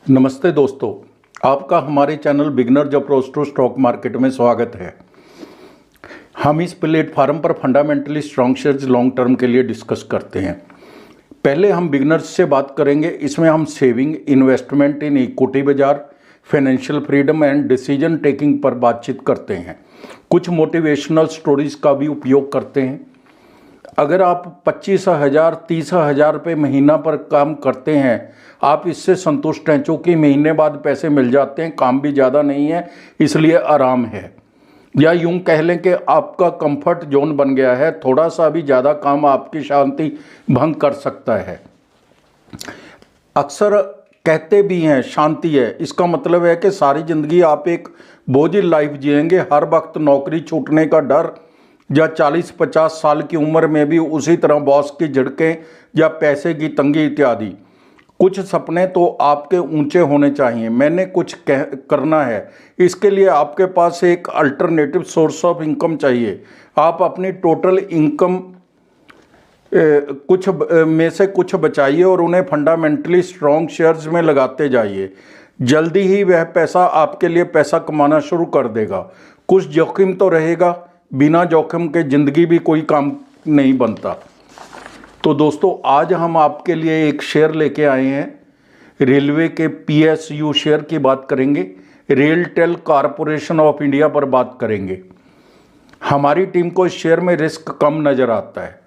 नमस्ते दोस्तों, आपका हमारे channel beginners approach to stock market में स्वागत है। हम इस प्लेटफार्म पर fundamentally strong shares long term के लिए डिस्कस करते हैं। पहले हम बिगनर्स से बात करेंगे। इसमें हम सेविंग, इन्वेस्टमेंट इन इक्विटी बाजार, financial freedom and decision taking पर बातचीत करते हैं। कुछ मोटिवेशनल स्टोरीज का भी उपयोग करते हैं। अगर आप 25,000 30,000 रुपये महीना पर काम करते हैं, आप इससे संतुष्ट हैं। चूँकि महीने बाद पैसे मिल जाते हैं, काम भी ज़्यादा नहीं है, इसलिए आराम है। या यूं कह लें कि आपका कंफर्ट जोन बन गया है। थोड़ा सा भी ज़्यादा काम आपकी शांति भंग कर सकता है। अक्सर कहते भी हैं शांति है, इसका मतलब है कि सारी ज़िंदगी आप एक बोझिल लाइफ जिएंगे। हर वक्त नौकरी छूटने का डर, या 40-50 साल की उम्र में भी उसी तरह बॉस की झिड़कें या पैसे की तंगी इत्यादि। कुछ सपने तो आपके ऊंचे होने चाहिए। मैंने कुछ करना है, इसके लिए आपके पास एक अल्टरनेटिव सोर्स ऑफ इनकम चाहिए। आप अपनी टोटल इनकम कुछ में से कुछ बचाइए और उन्हें फंडामेंटली स्ट्रॉन्ग शेयर्स में लगाते जाइए। जल्दी ही वह पैसा आपके लिए पैसा कमाना शुरू कर देगा। कुछ जोखिम तो रहेगा, बिना जोखिम के ज़िंदगी भी कोई काम नहीं बनता। तो दोस्तों, आज हम आपके लिए एक शेयर लेके आए हैं। रेलवे के PSU शेयर की बात करेंगे। रेलटेल कॉरपोरेशन ऑफ इंडिया पर बात करेंगे। हमारी टीम को इस शेयर में रिस्क कम नज़र आता है।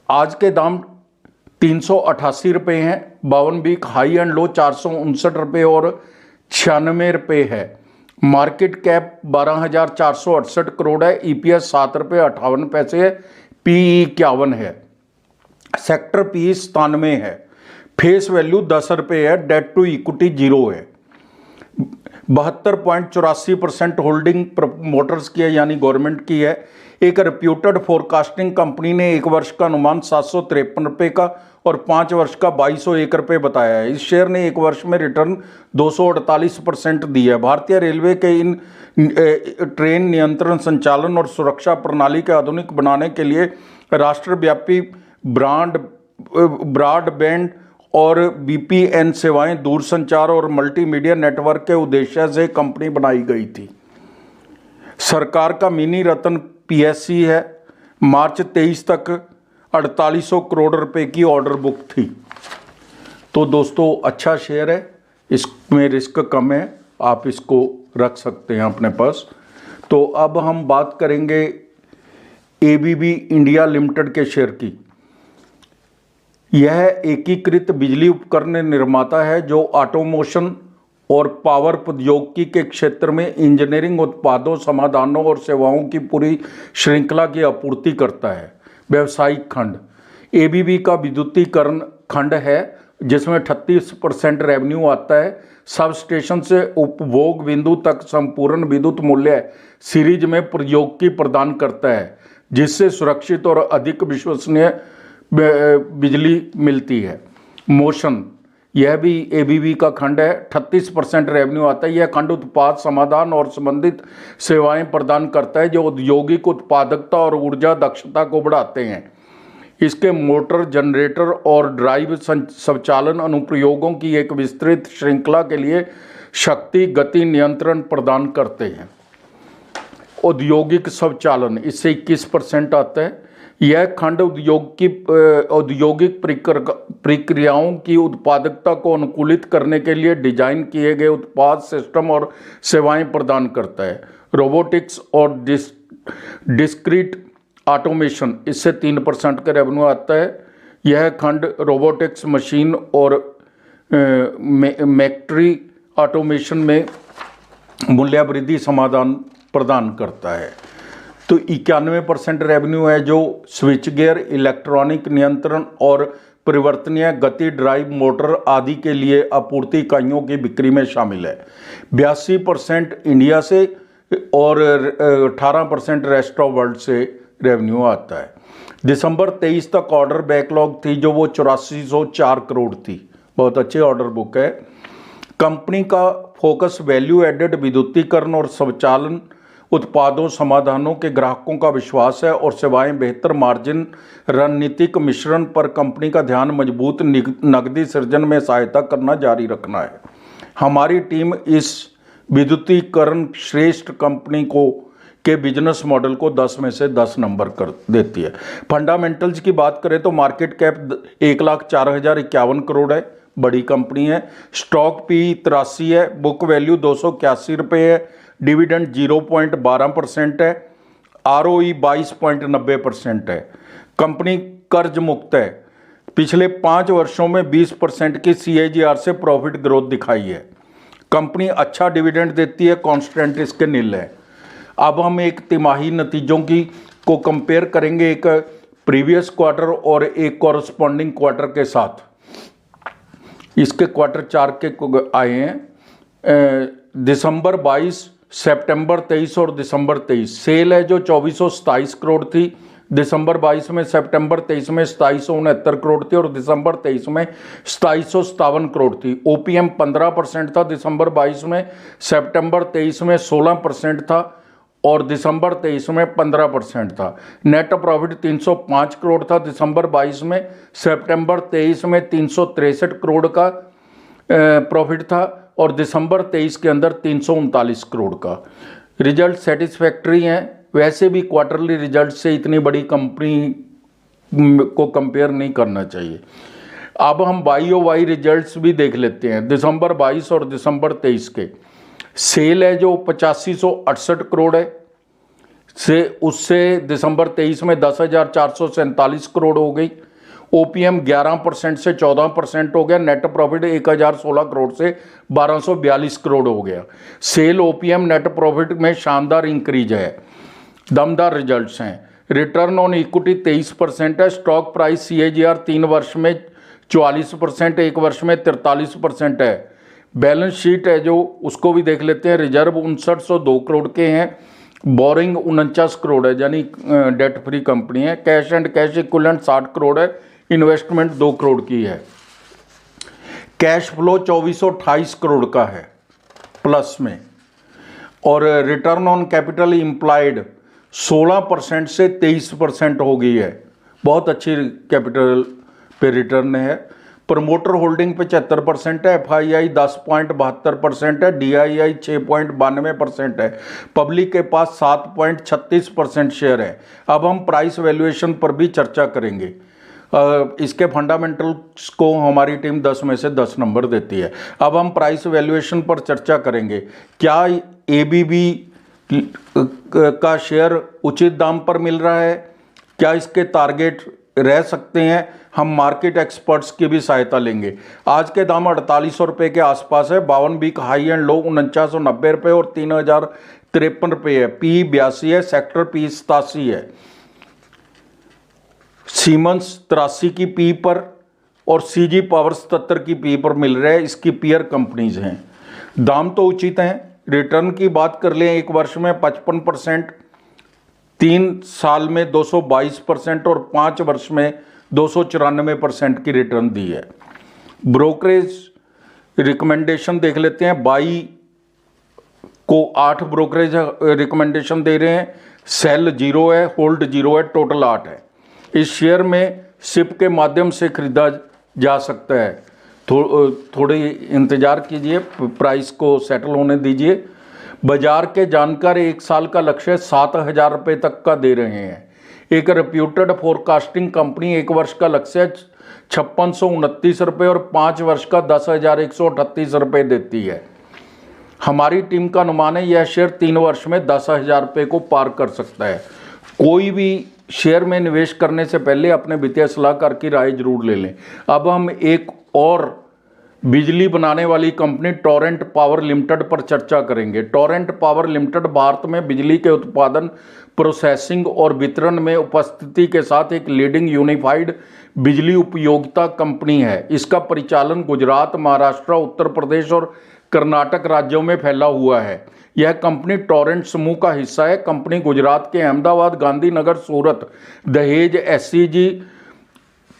आज के दाम 388 रुपये हैं। 52 वीक हाई एंड लो 459 रुपये और 96 रुपये है। मार्केट कैप 12,468 करोड़ है। EPS 7 रुपये 58 पैसे है। PE 51 है। सेक्टर PE 97 है। फेस वैल्यू 10 रुपये है। डेट टू इक्विटी 0 है। 72.84% होल्डिंग प्रमोटर्स की है, यानी गवर्नमेंट की है। एक रिप्यूटेड फोरकास्टिंग कंपनी ने एक वर्ष का अनुमान 753 रुपये का और 5 वर्ष का 2201 रुपये बताया है। इस शेयर ने एक वर्ष में रिटर्न 248% दी है। भारतीय रेलवे के इन ट्रेन नियंत्रण, संचालन और सुरक्षा प्रणाली के आधुनिक बनाने के लिए राष्ट्रव्यापी ब्रॉडबैंड और VPN सेवाएं, दूरसंचार और मल्टीमीडिया नेटवर्क के उद्देश्य से कंपनी बनाई गई थी। सरकार का मिनी रत्न PSC है। मार्च 23 तक 4800 करोड़ रुपए की ऑर्डर बुक थी। तो दोस्तों, अच्छा शेयर है, इसमें रिस्क कम है, आप इसको रख सकते हैं अपने पास। तो अब हम बात करेंगे ABB इंडिया लिमिटेड के शेयर की। यह एकीकृत बिजली उपकरण निर्माता है जो ऑटोमोशन और पावर प्रौद्योगिकी के क्षेत्र में इंजीनियरिंग उत्पादों, समाधानों और सेवाओं की पूरी श्रृंखला की आपूर्ति करता है। व्यवसायिक खंड ABB का विद्युतीकरण खंड है, जिसमें 38% रेवेन्यू आता है। सब स्टेशन से उपभोग बिंदु तक संपूर्ण विद्युत मूल्य सीरीज में प्रौद्योगिकी प्रदान करता है, जिससे सुरक्षित और अधिक विश्वसनीय बिजली मिलती है। मोशन, यह भी ABB का खंड है। 38% रेवेन्यू आता है। यह खंड उत्पाद, समाधान और संबंधित सेवाएं प्रदान करता है जो औद्योगिक उत्पादकता और ऊर्जा दक्षता को बढ़ाते हैं। इसके मोटर, जनरेटर और ड्राइव स्वचालन अनुप्रयोगों की एक विस्तृत श्रृंखला के लिए शक्ति, गति नियंत्रण प्रदान करते हैं। औद्योगिक स्वचालन, इससे 21% आता है। यह खंड औद्योगिक प्रक्रियाओं की उत्पादकता को अनुकूलित करने के लिए डिजाइन किए गए उत्पाद, सिस्टम और सेवाएं प्रदान करता है। रोबोटिक्स और डिस्क्रीट ऑटोमेशन, इससे 3% का रेवेन्यू आता है। यह खंड रोबोटिक्स, मशीन और फैक्ट्री ऑटोमेशन में मूल्य वृद्धि समाधान प्रदान करता है। तो 91% रेवेन्यू है जो स्विच गियर, इलेक्ट्रॉनिक नियंत्रण और परिवर्तनीय गति ड्राइव, मोटर आदि के लिए आपूर्ति इकाइयों की बिक्री में शामिल है। 82% इंडिया से और 18% रेस्ट ऑफ वर्ल्ड से रेवेन्यू आता है। दिसंबर 23 तक ऑर्डर बैकलॉग थी जो वो 8404 करोड़ थी। बहुत अच्छी ऑर्डर बुक है। कंपनी का फोकस वैल्यू एडेड विद्युतीकरण और स्वचालन उत्पादों, समाधानों के ग्राहकों का विश्वास है और सेवाएं बेहतर मार्जिन रणनीतिक मिश्रण पर कंपनी का ध्यान मजबूत नकदी सृजन में सहायता करना जारी रखना है। हमारी टीम इस विद्युतीकरण श्रेष्ठ कंपनी को के बिजनेस मॉडल को 10 में से 10 नंबर कर देती है। फंडामेंटल्स की बात करें तो मार्केट कैप 1,04,051 करोड़ है, बड़ी कंपनी है। स्टॉक पी 83 है, बुक वैल्यू 281 रुपये है, डिविडेंड 0.12% है, ROE 22.90% है। कंपनी कर्ज मुक्त है, पिछले 5 वर्षों में 20% की CAGR से प्रॉफिट ग्रोथ दिखाई है। कंपनी अच्छा डिविडेंड देती है, कॉन्स्टेंट इसके नील है। अब हम एक तिमाही नतीजों को कंपेयर करेंगे, एक प्रीवियस क्वार्टर और एक कॉरस्पॉन्डिंग क्वार्टर के साथ। इसके क्वार्टर 4 के आए हैं दिसंबर 22, सितंबर 23 और दिसंबर 23। सेल है जो 2427 करोड़ थी दिसंबर 22 में, सितंबर 23 में 2769 करोड़ थी और दिसंबर 23 में 2757 करोड़ थी। OPM 15% था दिसंबर 22 में, सितंबर 23 में 16% था और दिसंबर 23 में 15% था। नेट प्रॉफिट 305 करोड़ था दिसंबर 22 में, सितंबर 23 में 363 करोड़ का प्रॉफिट था और दिसंबर 23 के अंदर 339 करोड़ का। रिजल्ट सेटिस्फैक्ट्री हैं, वैसे भी क्वार्टरली रिजल्ट से इतनी बड़ी कंपनी को कंपेयर नहीं करना चाहिए। अब हम YOY रिजल्ट्स भी देख लेते हैं। दिसंबर 22 और दिसंबर 23 के सेल है जो 8568 करोड़ है, से उससे दिसंबर 23 में 10,447 करोड़ हो गई। OPM 11% से 14% हो गया। नेट प्रॉफिट 1,016 करोड़ से 1,242 करोड़ हो गया। सेल, OPM, नेट प्रॉफिट में शानदार इंक्रीज है, दमदार रिजल्ट्स हैं। रिटर्न ऑन इक्विटी 23% है। स्टॉक प्राइस CAGR 3 वर्ष में 44%, 1 वर्ष में 43% है। बैलेंस शीट है जो उसको भी देख लेते हैं। रिजर्व 5902 करोड़ के हैं, बोरिंग 49 करोड़ है, यानी डेट फ्री कंपनी है। Cash and cash equivalent 60 crore है, इन्वेस्टमेंट 2 करोड़ की है। कैश फ्लो 2428 करोड़ का है प्लस में, और रिटर्न ऑन कैपिटल इम्प्लाइड 16% से 23% हो गई है। बहुत अच्छी कैपिटल पे रिटर्न है। प्रमोटर होल्डिंग 75% है। FII 10.72% है। DII 6.92% है। पब्लिक के पास 7.36% शेयर है। अब हम प्राइस वैल्यूएशन पर भी चर्चा करेंगे। इसके फंडामेंटल्स को हमारी टीम 10 में से 10 नंबर देती है। अब हम प्राइस वैल्यूएशन पर चर्चा करेंगे। क्या ABB का शेयर उचित दाम पर मिल रहा है? क्या इसके टारगेट रह सकते हैं? हम मार्केट एक्सपर्ट्स की भी सहायता लेंगे। आज के दाम 4800 रुपये के आसपास है। 52 वीक हाई एंड लो 4990 रुपये और 3053 रुपये है। P 82 है, सेक्टर P 87 है। सीमेंस 83 की P पर और CG पावर 77 की P पर मिल रहा है। इसकी पीयर कंपनीज हैं। दाम तो उचित हैं। रिटर्न की बात कर लें, 1 वर्ष में 55%, 3 साल में 222% और 5 वर्ष में 294% की रिटर्न दी है। ब्रोकरेज रिकमेंडेशन देख लेते हैं। बाई को 8 ब्रोकरेज रिकमेंडेशन दे रहे हैं। सेल 0 है, होल्ड 0 है, टोटल 8 है। इस शेयर में सिप के माध्यम से खरीदा जा सकता है। थोड़ी इंतज़ार कीजिए, प्राइस को सेटल होने दीजिए। बाजार के जानकार 1 साल का लक्ष्य 7,000 रुपये तक का दे रहे हैं। एक रेप्यूटेड फोरकास्टिंग कंपनी 1 वर्ष का लक्ष्य 5629 रुपये और 5 वर्ष का 10,138 रुपये देती है। हमारी टीम का अनुमान है यह शेयर 3 वर्ष में 10,000 रुपये को पार कर सकता है। कोई भी शेयर में निवेश करने से पहले अपने वित्तीय सलाहकार की राय जरूर ले लें। अब हम एक और बिजली बनाने वाली कंपनी टोरेंट पावर लिमिटेड पर चर्चा करेंगे। टोरेंट पावर लिमिटेड भारत में बिजली के उत्पादन, प्रोसेसिंग और वितरण में उपस्थिति के साथ एक लीडिंग यूनिफाइड बिजली उपयोगिता कंपनी है। इसका परिचालन गुजरात, महाराष्ट्र, उत्तर प्रदेश और कर्नाटक राज्यों में फैला हुआ है। यह कंपनी टोरेंट समूह का हिस्सा है। कंपनी गुजरात के अहमदाबाद, गांधीनगर, सूरत, दहेज, SCG,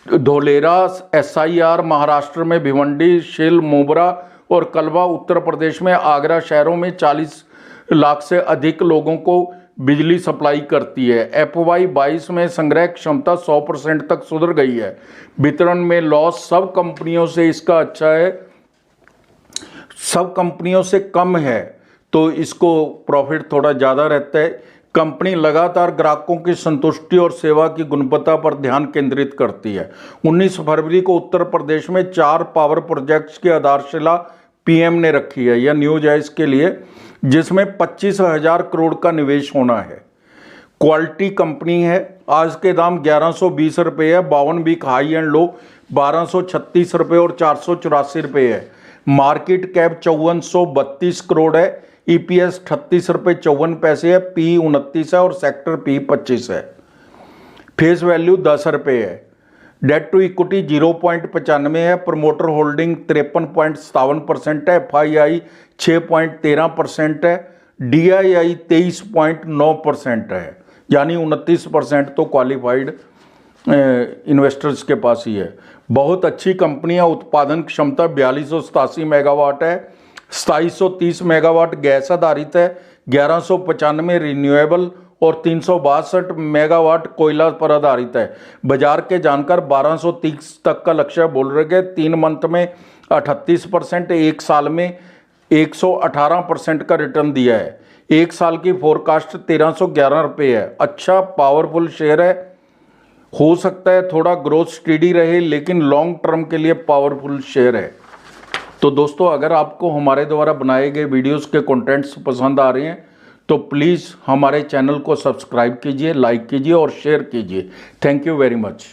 धोलेरा, SIR, महाराष्ट्र में भिवंडी, शिल, मोबरा और कलवा, उत्तर प्रदेश में आगरा शहरों में 40 लाख से अधिक लोगों को बिजली सप्लाई करती है। FY 22 में संग्रह क्षमता 100% तक सुधर गई है। वितरण में लॉस सब कंपनियों से इसका अच्छा है। सब कंपनियों से कम है, तो इसको प्रॉफिट थोड़ा ज़्यादा रहता है। कंपनी लगातार ग्राहकों की संतुष्टि और सेवा की गुणवत्ता पर ध्यान केंद्रित करती है। 19 फरवरी को उत्तर प्रदेश में 4 पावर प्रोजेक्ट्स की आधारशिला पीएम ने रखी है, यह न्यूज है इसके लिए, जिसमें 25,000 करोड़ का निवेश होना है। क्वालिटी कंपनी है। आज के दाम 1120 रुपये है, 52 वीक हाई एंड लो 1236 रुपये और 484 रुपये है। मार्केट कैप 5432 करोड़ है। ईपीएस 38 रुपये 54 पैसे है। पी 29 है और सेक्टर पी 25 है। फेस वैल्यू 10 रुपये है। डेट टू इक्विटी 0.95 है। प्रमोटर होल्डिंग 53.57% है। FII 6.13% है। DII 23.9% है, यानी 29% तो क्वालिफाइड इन्वेस्टर्स के पास ही है। बहुत अच्छी कंपनी है। उत्पादन क्षमता 4287 मेगावाट है। 2730 मेगावाट गैस आधारित है। 1195 रिन्यूएबल और 362 मेगावाट कोयला पर आधारित है। बाजार के जानकार 1230 तक का लक्ष्य बोल रहे हैं। 3 मंथ में 38%, 1 साल में 118% का रिटर्न दिया है। 1 साल की फोरकास्ट 1311 रुपये है। अच्छा पावरफुल शेयर है। हो सकता है थोड़ा ग्रोथ स्टेडी रहे, लेकिन लॉन्ग टर्म के लिए पावरफुल शेयर है। तो दोस्तों, अगर आपको हमारे द्वारा बनाए गए वीडियोस के कंटेंट्स पसंद आ रहे हैं तो प्लीज़ हमारे चैनल को सब्सक्राइब कीजिए, लाइक कीजिए और शेयर कीजिए। Thank you very much.